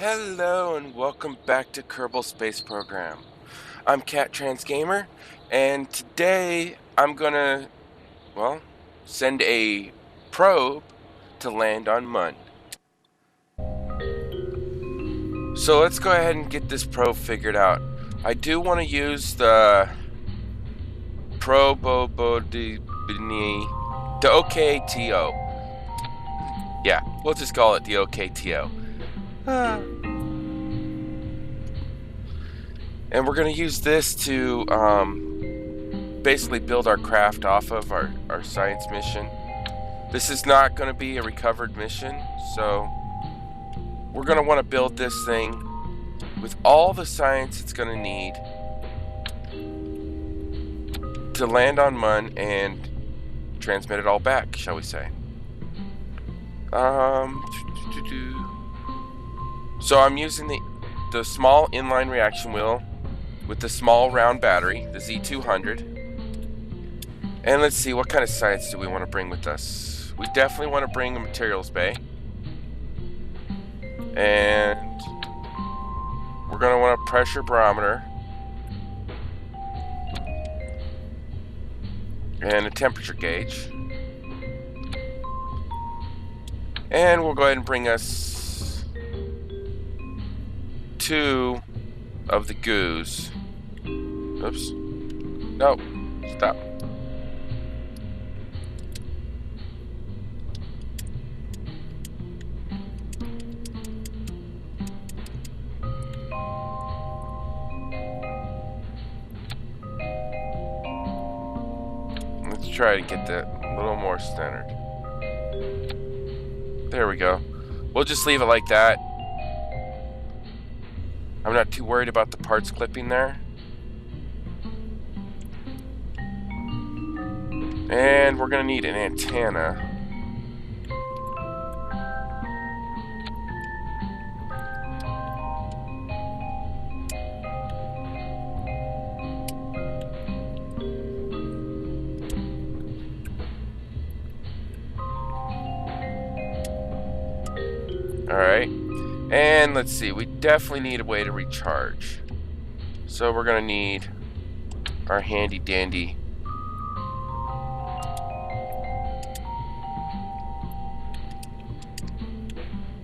Hello and welcome back to Kerbal Space Program. I'm Cat Trans Gamer, and today I'm gonna, well, send a probe to land on Mun. So let's go ahead and get this probe figured out. I do want to use the the OKTO. Yeah, we'll just call it the OKTO. And we're going to use this to basically build our craft off of our science mission. This is not going to be a recovered mission, so we're going to want to build this thing with all the science it's going to need to land on Mun and transmit it all back, shall we say. So I'm using the small inline reaction wheel with the small round battery, the Z200. And let's see, what kind of science do we want to bring with us? We definitely want to bring a materials bay. And we're going to want a pressure barometer. And a temperature gauge. And we'll go ahead and bring us 2 of the goos. Oops. No. Stop. Let's try to get that a little more centered. There we go. We'll just leave it like that. I'm not too worried about the parts clipping there. And we're going to need an antenna. Alright. And let's see, we definitely need a way to recharge. So we're going to need our handy dandy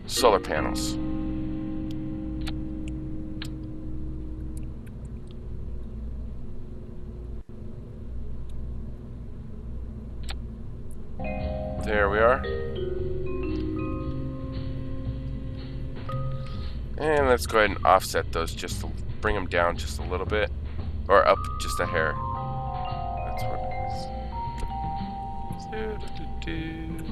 solar panels. There we are. And let's go ahead and offset those just to bring them down just a little bit. Or up just a hair. That's what it is.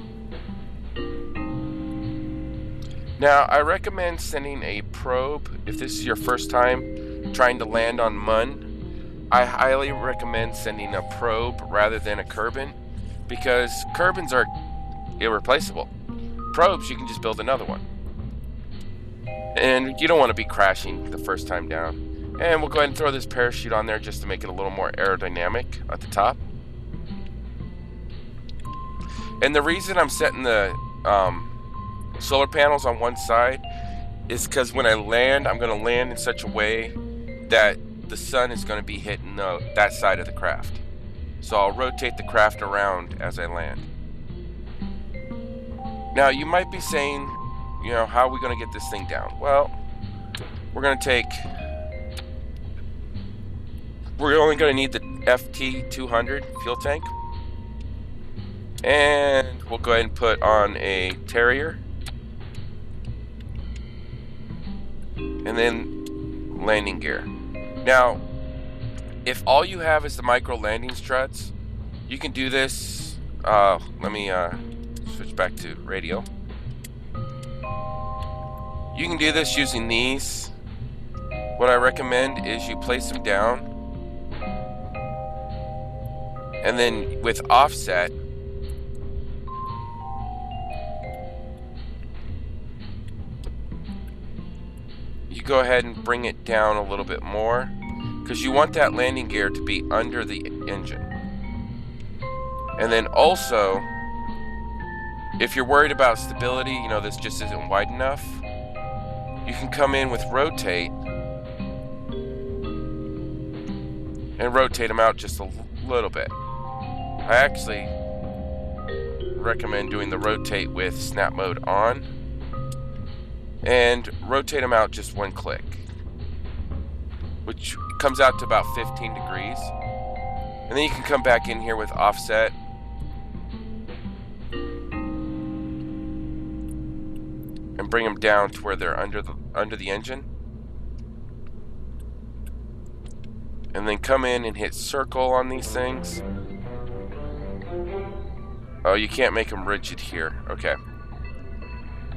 Now, I recommend sending a probe if this is your first time trying to land on Mun. I highly recommend sending a probe rather than a Kerbin, because Kerbins are irreplaceable. Probes, you can just build another one. And you don't want to be crashing the first time down. And we'll go ahead and throw this parachute on there just to make it a little more aerodynamic at the top. And the reason I'm setting the solar panels on one side is because when I land, I'm going to land in such a way that the sun is going to be hitting that side of the craft. So I'll rotate the craft around as I land. Now you might be saying, you know, how are we going to get this thing down? Well, we're only going to need the FT200 fuel tank. And we'll go ahead and put on a Terrier. And then landing gear. Now, if all you have is the micro landing struts, you can do this. Let me switch back to radio. You can do this using these. What I recommend is you place them down, and then with offset, you go ahead and bring it down a little bit more, because you want that landing gear to be under the engine. And then also, if you're worried about stability, you know, this just isn't wide enough, you can come in with rotate and rotate them out just a little bit. I actually recommend doing the rotate with snap mode on and rotate them out just one click, which comes out to about 15 degrees. And then you can come back in here with offset and bring them down to where they're under the engine. And then come in and hit circle on these things. Oh, you can't make them rigid here. Okay.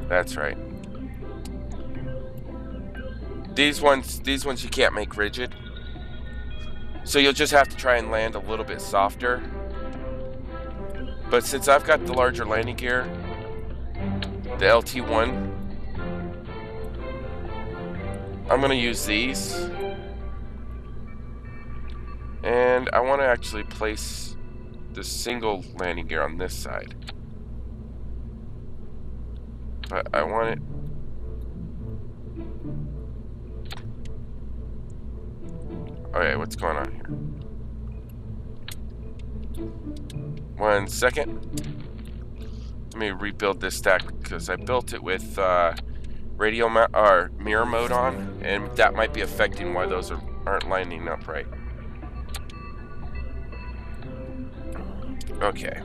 That's right. These ones you can't make rigid. So you'll just have to try and land a little bit softer. But since I've got the larger landing gear, the LT1, I'm going to use these. And I want to actually place the single landing gear on this side. But I want it... Okay, what's going on here? 1 second. Let me rebuild this stack because I built it with radio or mirror mode on, and that might be affecting why those aren't lining up right. Okay.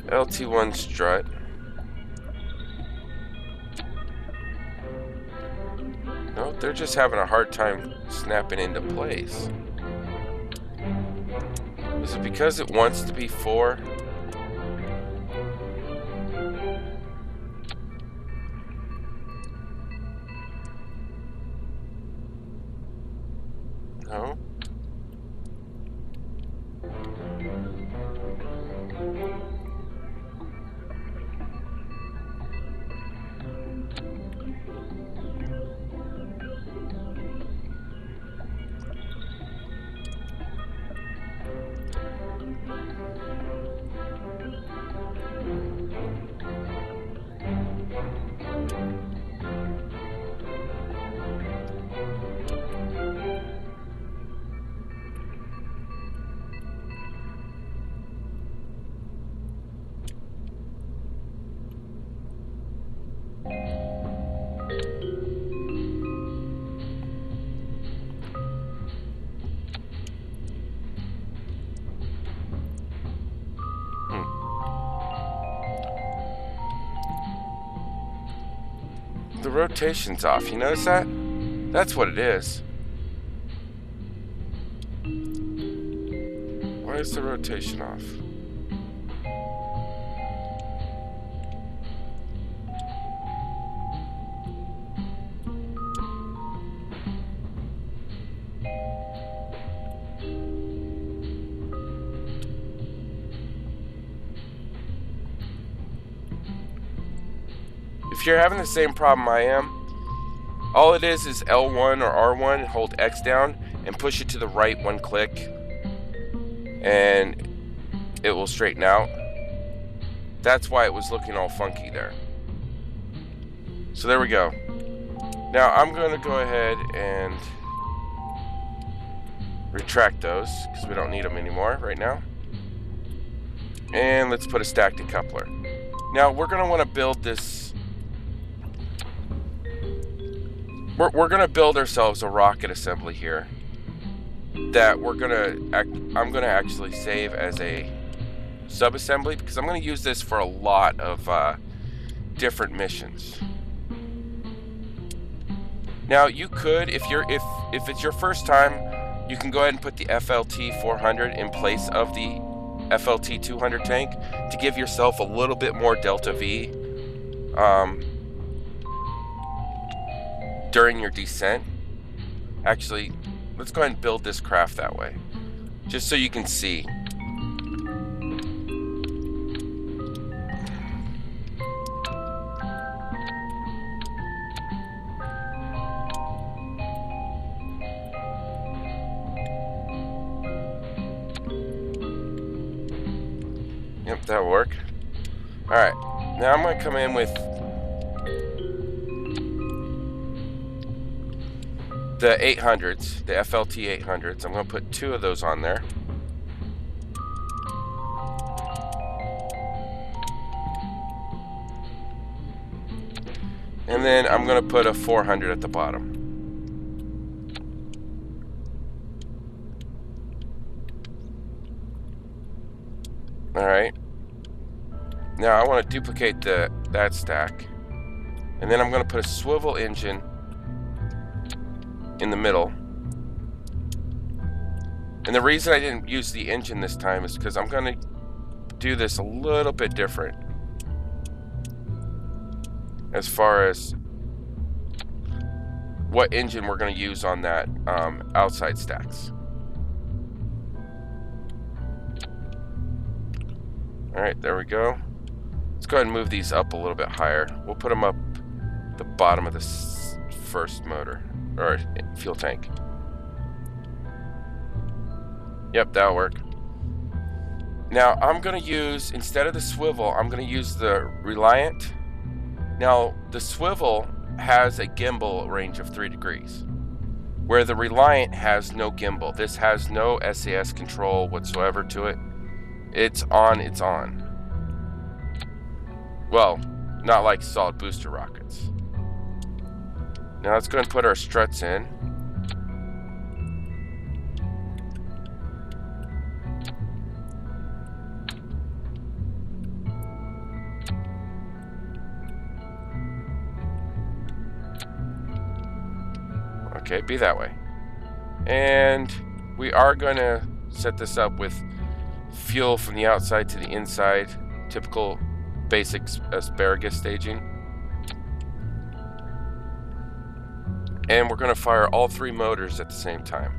LT1 strut. No, they're just having a hard time snapping into place. Is it because it wants to be 4? No. The rotation's off. You notice that? That's what it is. Why is the rotation off? If you're having the same problem I am, all it is L1 or R1, hold X down and push it to the right one click and it will straighten out. That's why it was looking all funky there. So there we go. Now I'm going to go ahead and retract those because we don't need them anymore right now. And let's put a stacked decoupler. Now we're going to want to build this. We're gonna build ourselves a rocket assembly here that I'm gonna actually save as a sub-assembly because I'm gonna use this for a lot of different missions. Now you could, if it's your first time, you can go ahead and put the FLT 400 in place of the FLT 200 tank to give yourself a little bit more delta V during your descent. Actually, let's go ahead and build this craft that way, just so you can see. Yep, that'll work. Alright, now I'm going to come in with the 800s, the FLT 800s. I'm going to put 2 of those on there. And then I'm going to put a 400 at the bottom. Alright. Now I want to duplicate that stack. And then I'm going to put a swivel engine in the middle. And the reason I didn't use the engine this time is because I'm going to do this a little bit different as far as what engine we're going to use on that outside stacks. Alright, there we go. Let's go ahead and move these up a little bit higher. We'll put them up the bottom of this first motor, or fuel tank. Yep, that'll work. Now I'm going to use, instead of the swivel, I'm going to use the Reliant. Now the swivel has a gimbal range of 3 degrees, where the Reliant has no gimbal. This has no SAS control whatsoever to it. It's on, it's on. Well, not like solid booster rockets. Now let's go ahead and put our struts in. Okay, be that way. And we are going to set this up with fuel from the outside to the inside, typical basic asparagus staging. And we're going to fire all 3 motors at the same time.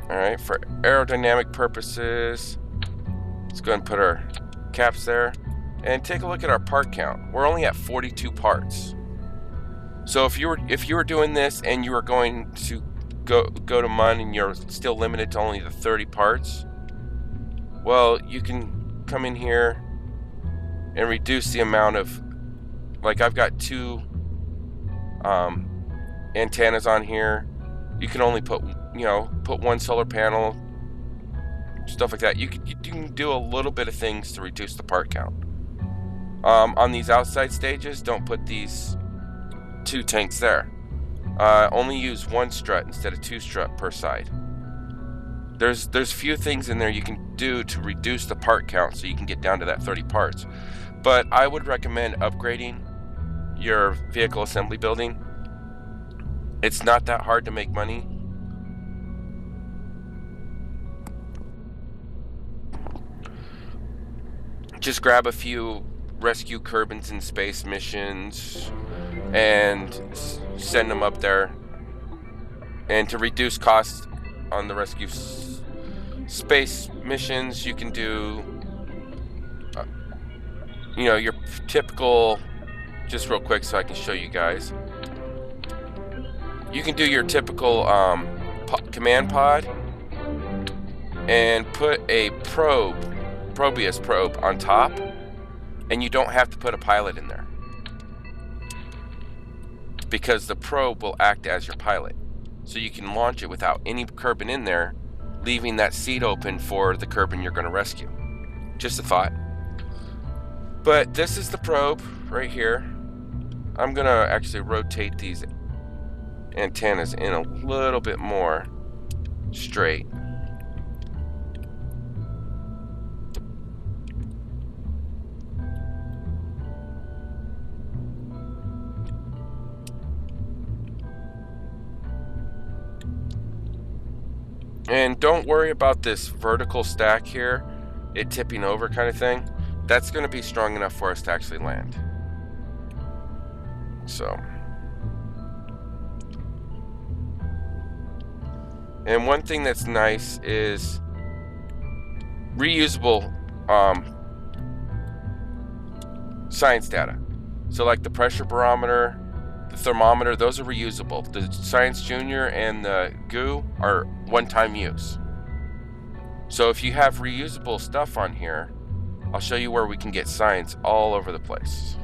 Alright, for aerodynamic purposes, let's go ahead and put our caps there. And take a look at our part count. We're only at 42 parts. So if you were doing this and you were going to go to Mun and you're still limited to only the 30 parts, well, you can come in here and reduce the amount of, like I've got 2 antennas on here. You can only put, put 1 solar panel, stuff like that. You can do a little bit of things to reduce the part count. On these outside stages, don't put these 2 tanks there. Only use 1 strut instead of 2 strut per side. There's few things in there you can do to reduce the part count so you can get down to that 30 parts. But I would recommend upgrading your vehicle assembly building. It's not that hard to make money. Just grab a few rescue Kerbins in space missions and send them up there. And to reduce costs on the rescue space missions, you can do your typical, just real quick so I can show you guys, you can do your typical command pod and put a Probius probe on top, and you don't have to put a pilot in there because the probe will act as your pilot. So you can launch it without any Kerbin in there, leaving that seat open for the Kerbin you're going to rescue. Just a thought. But this is the probe right here. I'm going to actually rotate these antennas in a little bit more straight. And don't worry about this vertical stack here, it tipping over kind of thing. That's going to be strong enough for us to actually land. So. And one thing that's nice is reusable science data. So like the pressure barometer, the thermometer, those are reusable. The Science Junior and the GOO are one-time use. So if you have reusable stuff on here, I'll show you where we can get science all over the place.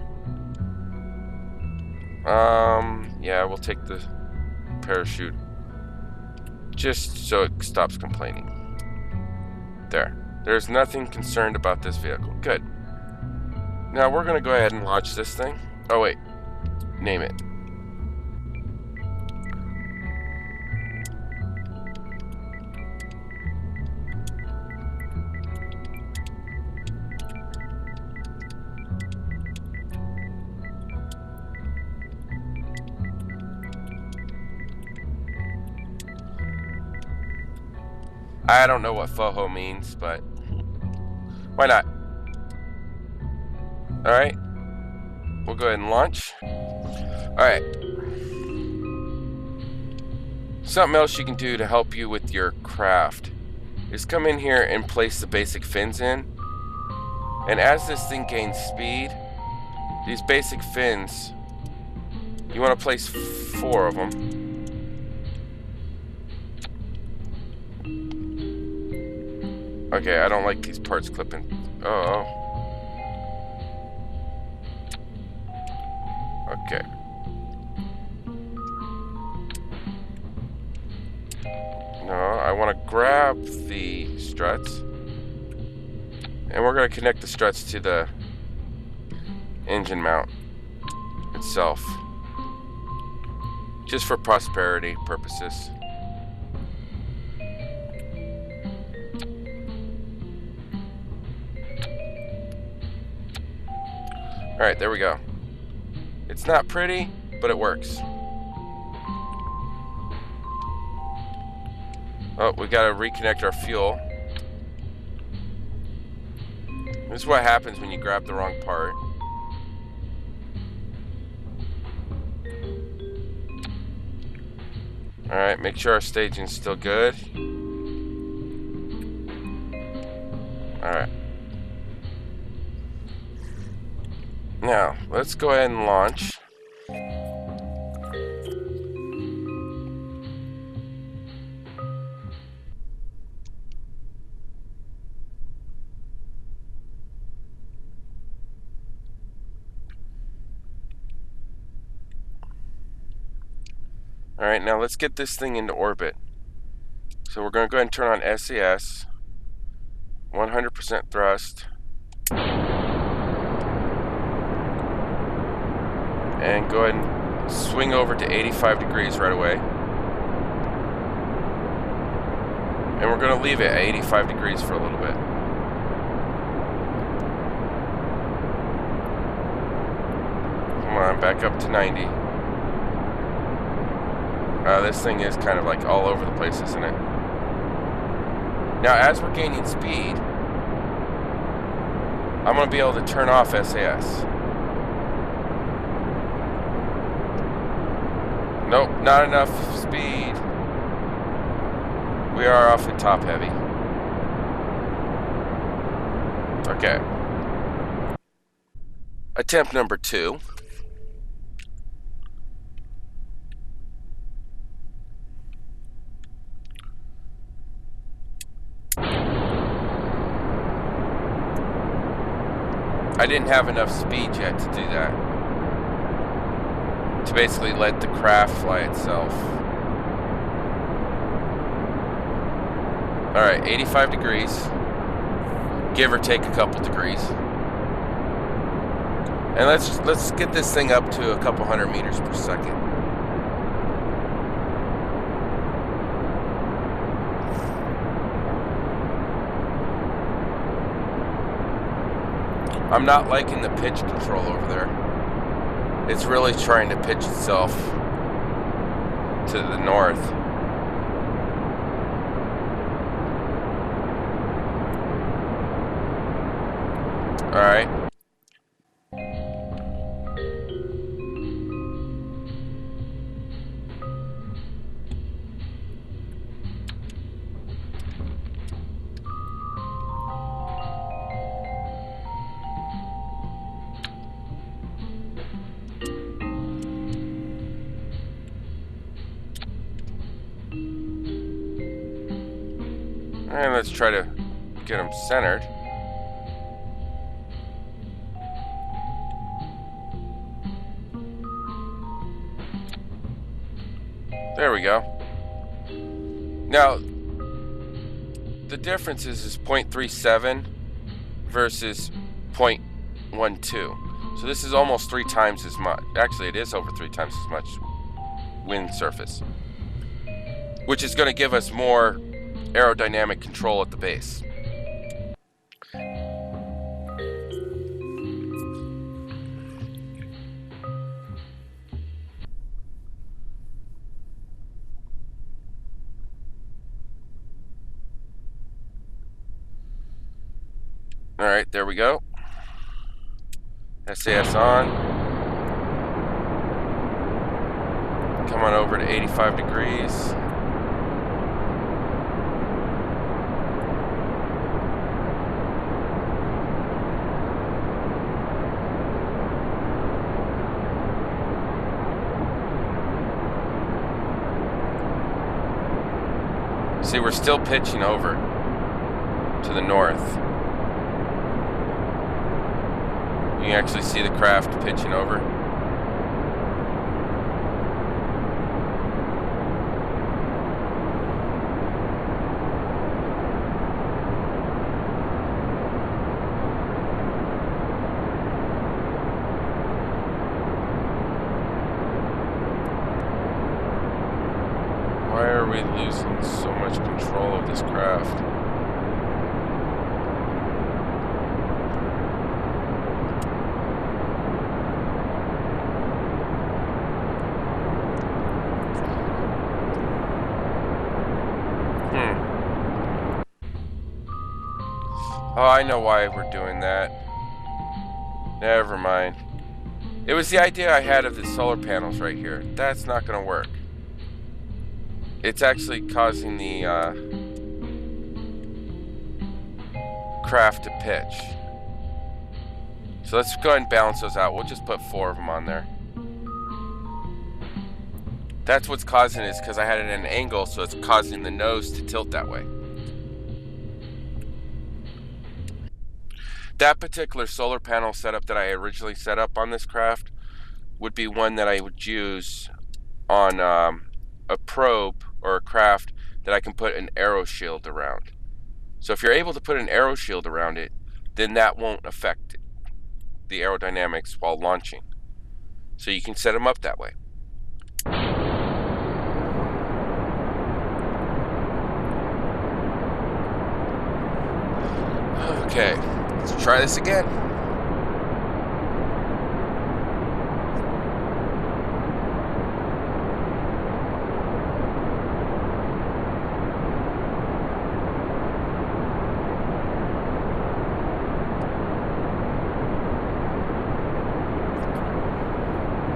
Yeah, we'll take the parachute just so it stops complaining. There. There's nothing concerned about this vehicle. Good. Now we're going to go ahead and launch this thing. Oh, wait. Name it. I don't know what FOHO means, but why not? Alright. We'll go ahead and launch. Alright. Something else you can do to help you with your craft is come in here and place the basic fins in. And as this thing gains speed, these basic fins, you want to place 4 of them. Okay, I don't like these parts clipping. Oh. Okay. No, I want to grab the struts. And we're going to connect the struts to the engine mount itself. Just for prosperity purposes. Alright, there we go. It's not pretty, but it works. Oh, we gotta reconnect our fuel. This is what happens when you grab the wrong part. Alright, make sure our staging's still good. Alright. Now, let's go ahead and launch. Alright, now let's get this thing into orbit. So we're going to go ahead and turn on SAS. 100% thrust. And go ahead and swing over to 85 degrees right away. And we're going to leave it at 85 degrees for a little bit. Come on, back up to 90. This thing is kind of like all over the place, isn't it? Now, as we're gaining speed, I'm going to be able to turn off SAS. Nope, not enough speed. We are awfully top heavy. Okay. Attempt number 2. I didn't have enough speed yet to do that. To basically let the craft fly itself. Alright, 85 degrees. Give or take a couple degrees. And let's get this thing up to a couple hundred meters per second. I'm not liking the pitch control over there. It's really trying to pitch itself to the north. Alright. And let's try to get them centered. There we go. Now, the difference is 0.37 versus 0.12. So this is almost 3 times as much. Actually, it is over 3 times as much wind surface, which is going to give us more aerodynamic control at the base. Alright, there we go. SAS on. Come on over to 85 degrees. See, we're still pitching over to the north. You can actually see the craft pitching over. Why are we losing so much control of this craft? Oh, I know why we're doing that. Never mind. It was the idea I had of the solar panels right here. That's not going to work. It's actually causing the craft to pitch. So let's go ahead and balance those out. We'll just put 4 of them on there. That's what's causing it, is because I had it at an angle, so it's causing the nose to tilt that way. That particular solar panel setup that I originally set up on this craft would be one that I would use on a probe or a craft that I can put an aero shield around. So if you're able to put an aero shield around it, then that won't affect the aerodynamics while launching. So you can set them up that way. Okay, let's try this again.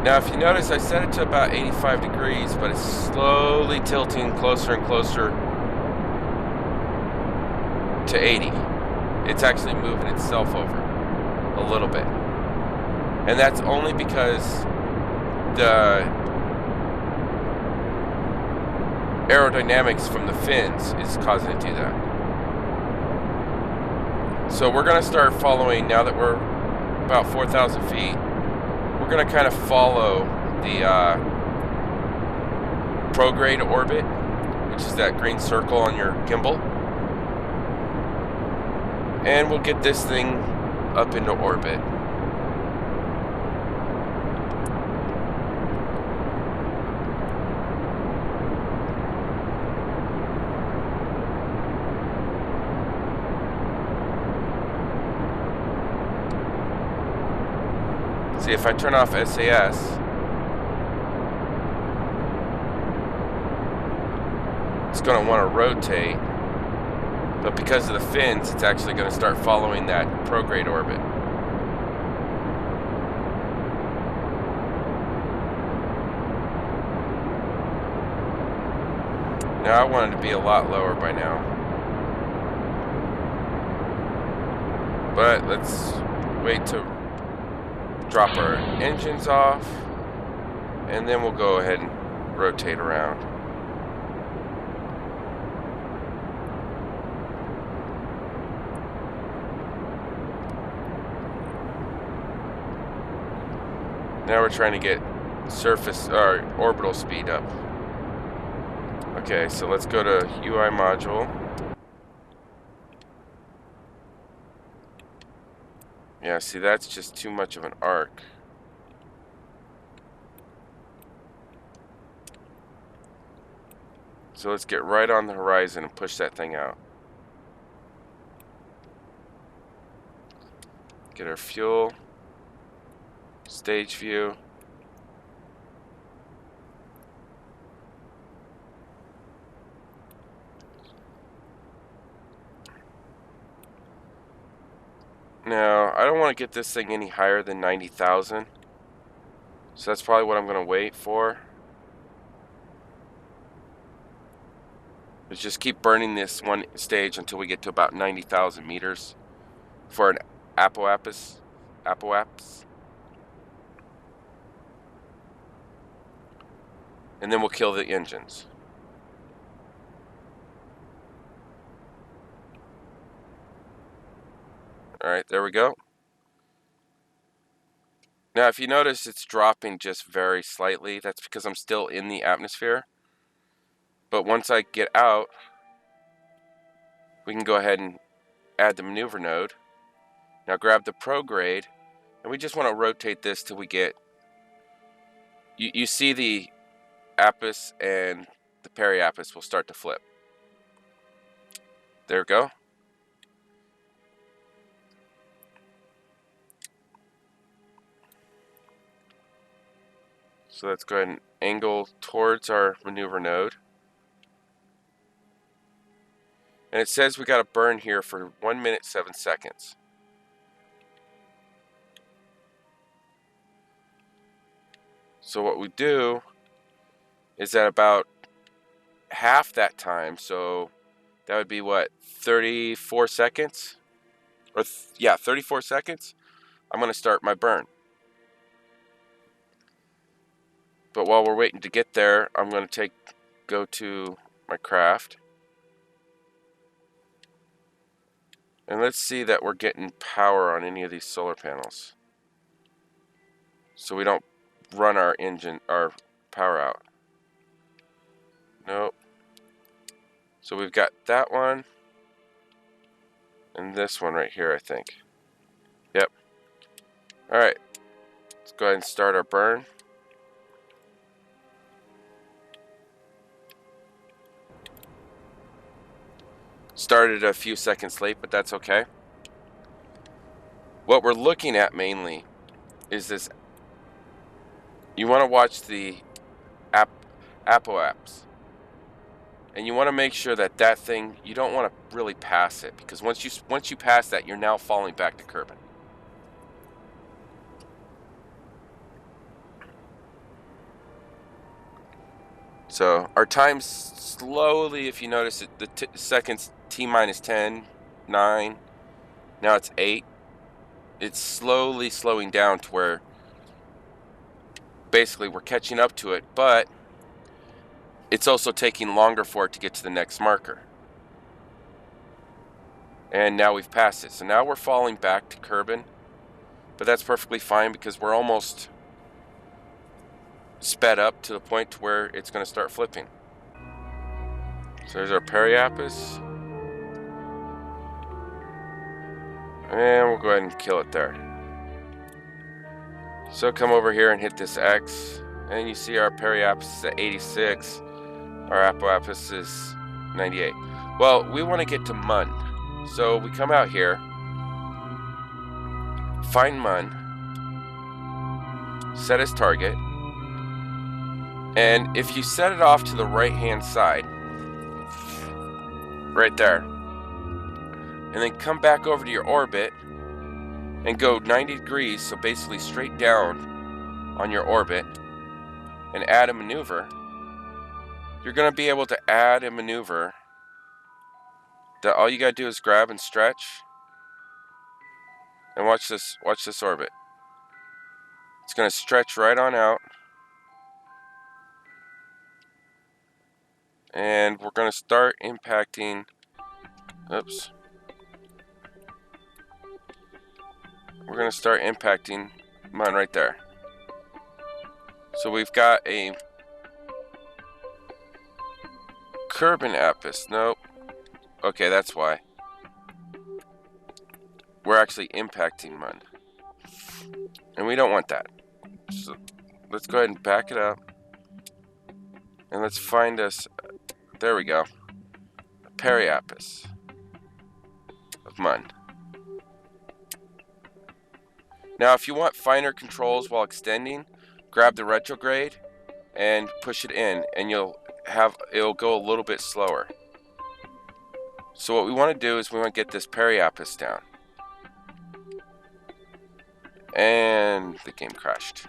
Now, if you notice, I set it to about 85 degrees, but it's slowly tilting closer and closer to 80. It's actually moving itself over a little bit. And that's only because the aerodynamics from the fins is causing it to do that. So we're going to start following, now that we're about 4,000 feet, we're going to kind of follow the prograde orbit, which is that green circle on your gimbal. And we'll get this thing up into orbit. See, if I turn off SAS, it's going to want to rotate. But because of the fins, it's actually going to start following that prograde orbit. Now I want it to be a lot lower by now. But let's wait to drop our engines off, and then we'll go ahead and rotate around. Now we're trying to get surface or orbital speed up. Okay, so let's go to UI module. Yeah, see, that's just too much of an arc. So let's get right on the horizon and push that thing out. Get our fuel, stage view. Now, I don't want to get this thing any higher than 90,000. So that's probably what I'm going to wait for. Is just keep burning this one stage until we get to about 90,000 meters for an apoapis. And then we'll kill the engines. Alright, there we go. Now, if you notice, it's dropping just very slightly. That's because I'm still in the atmosphere. But once I get out, we can go ahead and add the maneuver node. Now grab the prograde, and we just want to rotate this till we get... You see the apis and the periapis will start to flip. There we go. So let's go ahead and angle towards our maneuver node. And it says we got to burn here for 1 minute 7 seconds. So what we do is at about half that time, so that would be what, 34 seconds? Or yeah, 34 seconds. I'm going to start my burn. But while we're waiting to get there, I'm going to go to my craft. And let's see that we're getting power on any of these solar panels, so we don't run our power out. Nope. So we've got that one and this one right here, I think. Yep. Alright. Let's go ahead and start our burn. Started a few seconds late, but that's okay. What we're looking at mainly is this. You want to watch the apoapse. And you want to make sure that that thing, you don't want to really pass it, because once you pass that, you're now falling back to Kerbin. So our time's slowly, if you notice it, the seconds T minus 10, 9, now it's 8. It's slowly slowing down to where basically we're catching up to it, but it's also taking longer for it to get to the next marker. And now we've passed it. So now we're falling back to Kerbin, but that's perfectly fine because we're almost sped up to the point to where it's going to start flipping. So there's our periapis. And we'll go ahead and kill it there. So come over here and hit this X, and you see our periapis is at 86. Our apoapis is 98. Well, we want to get to Mun. So we come out here, find Mun, set as target, and if you set it off to the right hand side, right there, and then come back over to your orbit and go 90 degrees, so basically straight down on your orbit, and add a maneuver, you're going to be able to add a maneuver that all you got to do is grab and stretch, and watch this orbit. It's going to stretch right on out, and we're going to start impacting, oops, we're going to start impacting Mun right there. So we've got a Kerbin Apis. Nope. Okay, that's why. We're actually impacting Mun. And we don't want that. So let's go ahead and back it up. And let's find us. There we go. Periapis of Mun. Now, if you want finer controls while extending, grab the retrograde and push it in, and it'll go a little bit slower. So what we want to do is we want to get this periapis down. And the game crashed.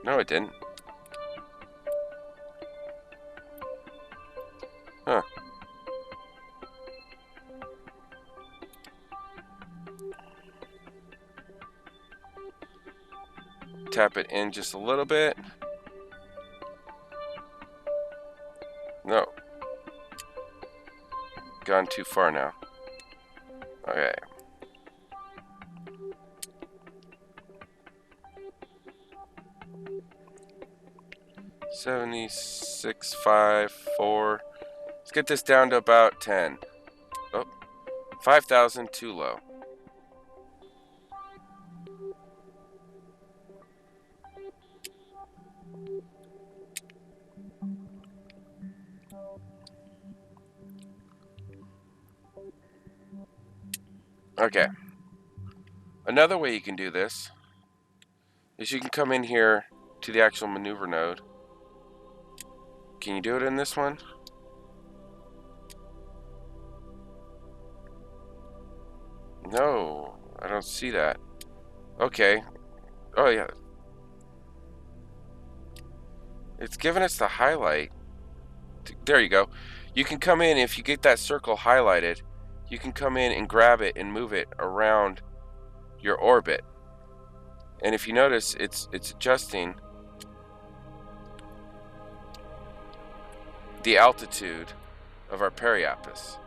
No, it didn't. Huh. Tap it in just a little bit. No. Gone too far now. Okay. $76,504. Let's get this down to about 10. Oh, 5,000 too low. Okay. Another way you can do this is you can come in here to the actual maneuver node. Can you do it in this one? No, I don't see that. Okay. Oh, yeah. It's giving us the highlight. There you go. You can come in, if you get that circle highlighted, you can come in and grab it and move it around your orbit. And if you notice, it's adjusting the altitude of our periapis.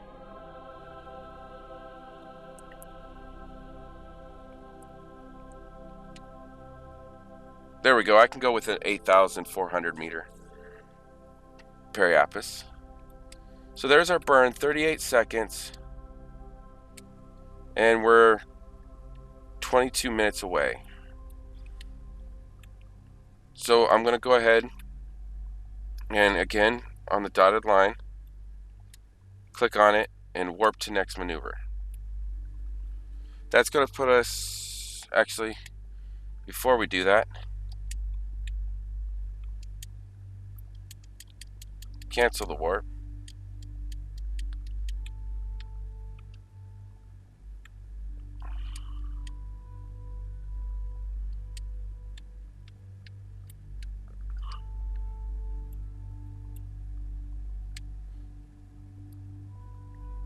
There we go. I can go with an 8,400 meter periapis. So there's our burn, 38 seconds. And we're 22 minutes away. So I'm going to go ahead and again on the dotted line, click on it and warp to next maneuver. That's going to put us, actually, before we do that, cancel the warp.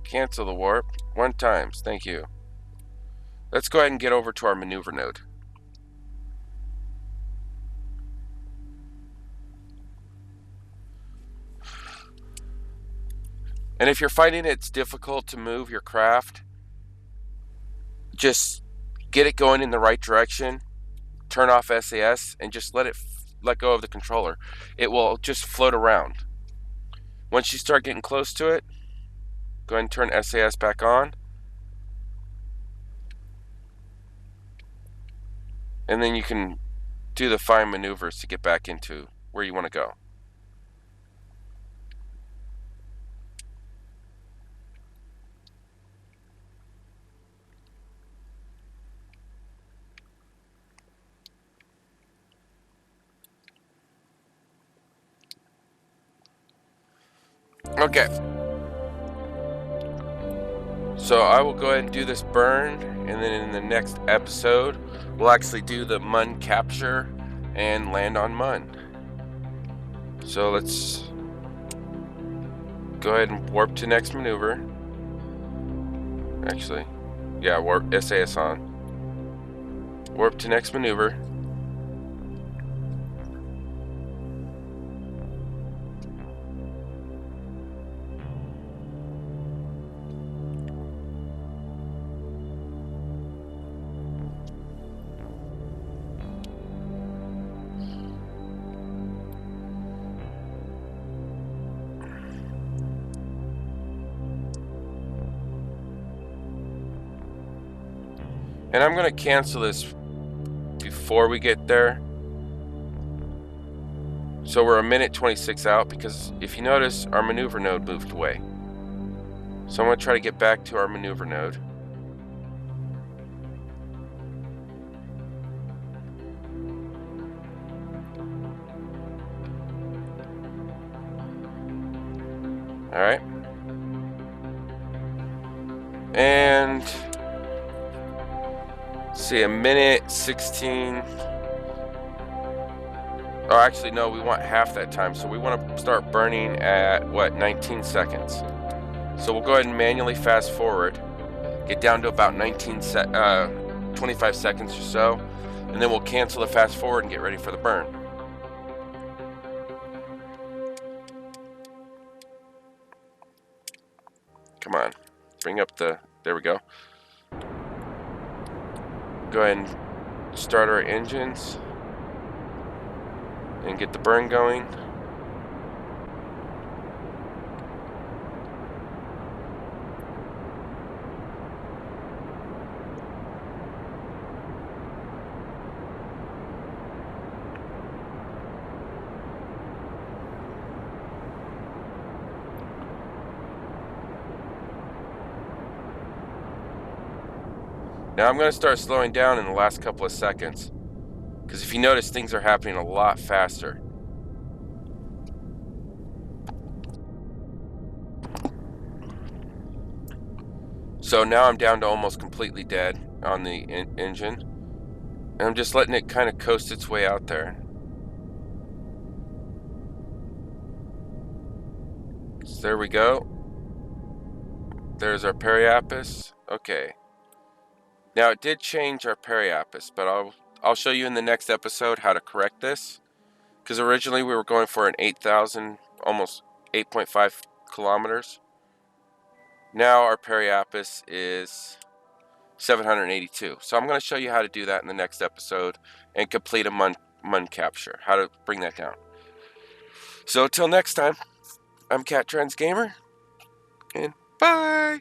Cancel the warp 1 time. Thank you. Let's go ahead and get over to our maneuver node. And if you're finding it's difficult to move your craft, just get it going in the right direction, turn off SAS, and just let go of the controller. It will just float around. Once you start getting close to it, go ahead and turn SAS back on. And then you can do the fine maneuvers to get back into where you want to go. Okay. So I will go ahead and do this burn, and then in the next episode, we'll actually do the Mun capture and land on Mun. So let's go ahead and warp to next maneuver. Actually, yeah, warp SAS on. Warp to next maneuver. And I'm going to cancel this before we get there. So we're a minute 26 out, because if you notice, our maneuver node moved away. So I'm going to try to get back to our maneuver node. Alright. And see, a minute 16. Oh, actually, no, we want half that time. So we want to start burning at, what, 19 seconds. So we'll go ahead and manually fast forward. Get down to about 25 seconds or so. And then we'll cancel the fast forward and get ready for the burn. Come on. Bring up the... There we go. Go ahead and start our engines. And get the burn going. Now I'm going to start slowing down in the last couple of seconds, because if you notice, things are happening a lot faster. So now I'm down to almost completely dead on the engine, and I'm just letting it kind of coast its way out there. So there we go. There's our periapis. Okay. Now it did change our periapis, but I'll show you in the next episode how to correct this. Because originally we were going for an 8,000, almost 8.5 kilometers. Now our periapis is 782. So I'm going to show you how to do that in the next episode and complete a Mun capture, how to bring that down. So till next time, I'm Cat Trans Gamer, and bye!